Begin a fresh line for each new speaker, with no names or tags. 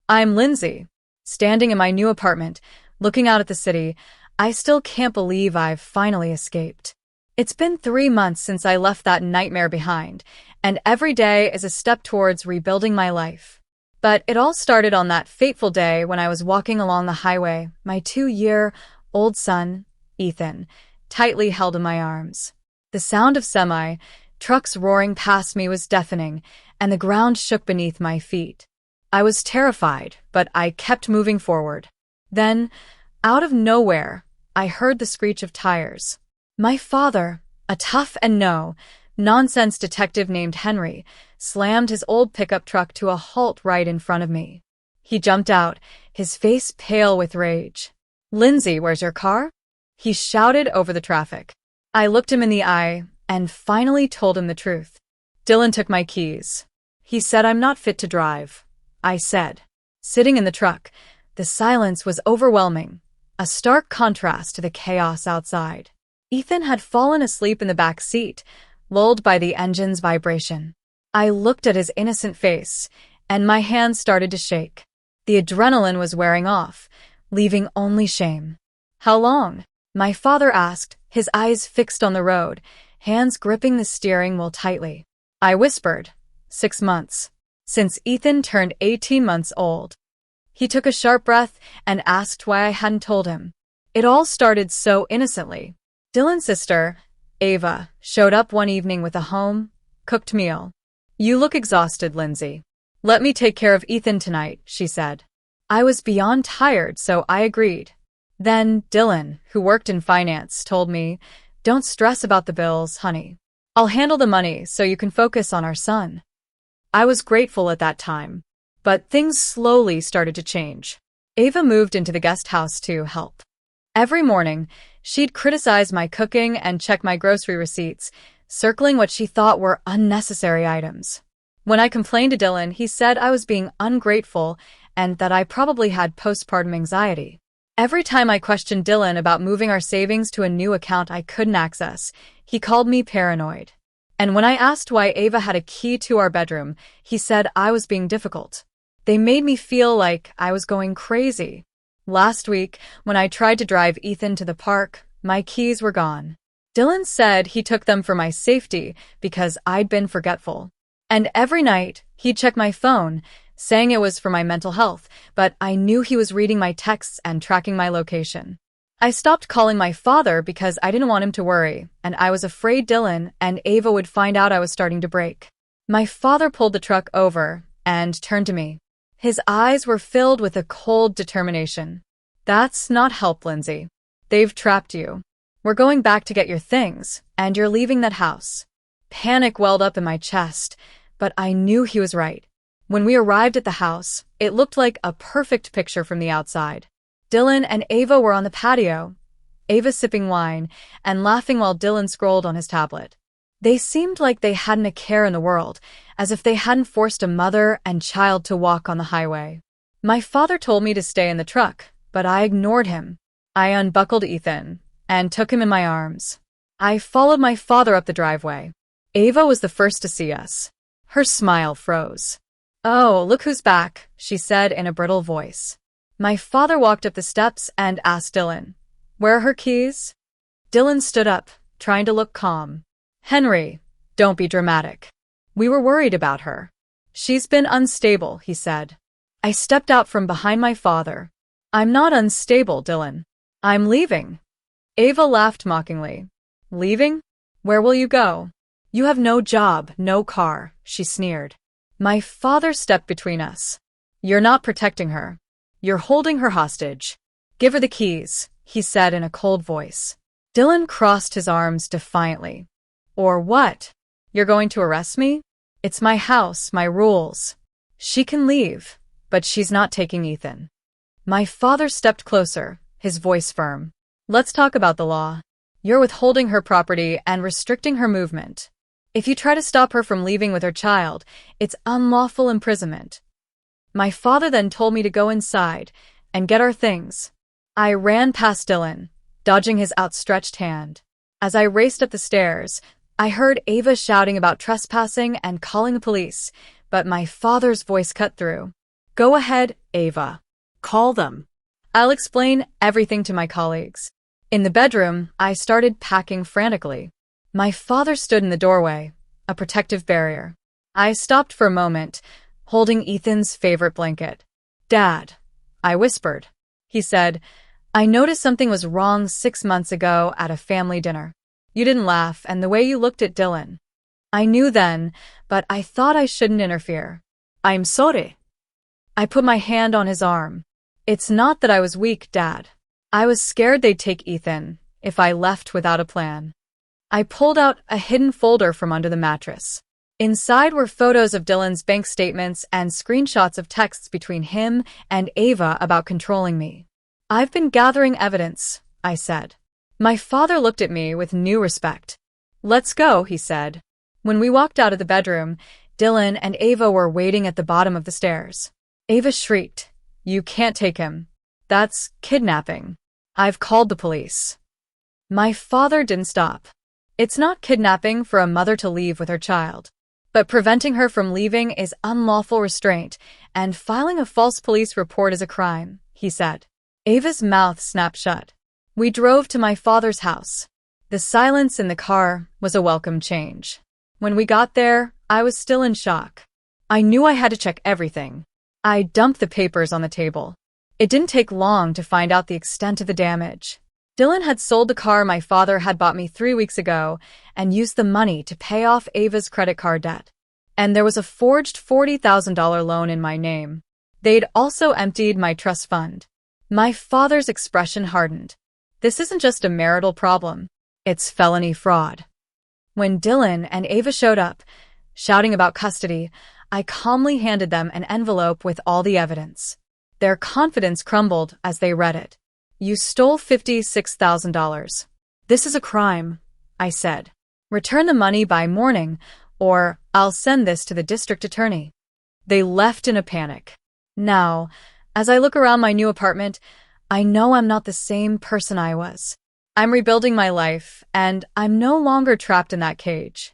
I'm Lindsay, standing in my new apartment, looking out at the city. I still can't believe I've finally escaped. It's been 3 months since I left that nightmare behind, and every day is a step towards rebuilding my life. But it all started on that fateful day when I was walking along the highway, my 2-year-old son, Ethan, tightly held in my arms. The sound of semi-trucks roaring past me was deafening, and the ground shook beneath my feet. I was terrified, but I kept moving forward. Then, out of nowhere, I heard the screech of tires. My father, a tough and no-nonsense detective named Henry, slammed his old pickup truck to a halt right in front of me. He jumped out, his face pale with rage. "Lindsay, where's your car?" he shouted over the traffic. I looked him in the eye and finally told him the truth. "Dylan took my keys. He said I'm not fit to drive," I said. Sitting in the truck, the silence was overwhelming, a stark contrast to the chaos outside. Ethan had fallen asleep in the back seat, lulled by the engine's vibration. I looked at his innocent face, and my hands started to shake. The adrenaline was wearing off, leaving only shame. "How long?" my father asked, his eyes fixed on the road, hands gripping the steering wheel tightly. I whispered, 6 months. Since Ethan turned 18 months old. He took a sharp breath and asked why I hadn't told him. It all started so innocently. Dylan's sister, Ava, showed up one evening with a home-cooked meal. "You look exhausted, Lindsay. Let me take care of Ethan tonight," she said. I was beyond tired, so I agreed. Then Dylan, who worked in finance, told me, "Don't stress about the bills, honey. I'll handle the money so you can focus on our son." I was grateful at that time, but things slowly started to change. Ava moved into the guest house to help. Every morning, she'd criticize my cooking and check my grocery receipts, circling what she thought were unnecessary items. When I complained to Dylan, he said I was being ungrateful and that I probably had postpartum anxiety. Every time I questioned Dylan about moving our savings to a new account I couldn't access, he called me paranoid. And when I asked why Ava had a key to our bedroom, he said I was being difficult. They made me feel like I was going crazy. Last week, when I tried to drive Ethan to the park, my keys were gone. Dylan said he took them for my safety because I'd been forgetful. And every night, he'd check my phone, saying it was for my mental health, but I knew he was reading my texts and tracking my location. I stopped calling my father because I didn't want him to worry, and I was afraid Dylan and Ava would find out I was starting to break. My father pulled the truck over and turned to me. His eyes were filled with a cold determination. "That's not help, Lindsay. They've trapped you. We're going back to get your things, and you're leaving that house." Panic welled up in my chest, but I knew he was right. When we arrived at the house, it looked like a perfect picture from the outside. Dylan and Ava were on the patio, Ava sipping wine and laughing while Dylan scrolled on his tablet. They seemed like they hadn't a care in the world, as if they hadn't forced a mother and child to walk on the highway. My father told me to stay in the truck, but I ignored him. I unbuckled Ethan and took him in my arms. I followed my father up the driveway. Ava was the first to see us. Her smile froze. "Oh, look who's back," she said in a brittle voice. My father walked up the steps and asked Dylan, "Where are her keys?" Dylan stood up, trying to look calm. "Henry, don't be dramatic. We were worried about her. She's been unstable," he said. I stepped out from behind my father. "I'm not unstable, Dylan. I'm leaving." Ava laughed mockingly. "Leaving? Where will you go? You have no job, no car," she sneered. My father stepped between us. "You're not protecting her. You're holding her hostage. Give her the keys," he said in a cold voice. Dylan crossed his arms defiantly. "Or what? You're going to arrest me? It's my house, my rules. She can leave, but she's not taking Ethan." My father stepped closer, his voice firm. "Let's talk about the law. You're withholding her property and restricting her movement. If you try to stop her from leaving with her child, it's unlawful imprisonment." My father then told me to go inside and get our things. I ran past Dylan, dodging his outstretched hand. As I raced up the stairs, I heard Ava shouting about trespassing and calling the police, but my father's voice cut through. Go ahead, Ava.
Call them.
I'll explain everything to my colleagues. In the bedroom, I started packing frantically. My father stood in the doorway, a protective barrier. I stopped for a moment, holding Ethan's favorite blanket. Dad, I whispered. He said, I noticed something was wrong 6 months ago at a family dinner. You didn't laugh, and the way you looked at Dylan. I knew then, but I thought I shouldn't interfere.
I'm sorry.
I put my hand on his arm. It's not that I was weak, Dad. I was scared they'd take Ethan if I left without a plan. I pulled out a hidden folder from under the mattress. Inside were photos of Dylan's bank statements and screenshots of texts between him and Ava about controlling me. I've been gathering evidence, I said. My father looked at me with new respect. Let's go, he said. When we walked out of the bedroom, Dylan and Ava were waiting at the bottom of the stairs. Ava shrieked, You can't take him. That's kidnapping. I've called the police. My father didn't stop. It's not kidnapping for a mother to leave with her child. But preventing her from leaving is unlawful restraint, and filing a false police report is a crime, he said. Ava's mouth snapped shut. We drove to my father's house. The silence in the car was a welcome change. When we got there, I was still in shock. I knew I had to check everything. I dumped the papers on the table. It didn't take long to find out the extent of the damage. Dylan had sold the car my father had bought me 3 weeks ago and used the money to pay off Ava's credit card debt. And there was a forged $40,000 loan in my name. They'd also emptied my trust fund. My father's expression hardened. This isn't just a marital problem. It's felony fraud. When Dylan and Ava showed up, shouting about custody, I calmly handed them an envelope with all the evidence. Their confidence crumbled as they read it. You stole $56,000. This is a crime, I said. Return the money by morning, or I'll send this to the district attorney. They left in a panic. Now, as I look around my new apartment, I know I'm not the same person I was. I'm rebuilding my life, and I'm no longer trapped in that cage.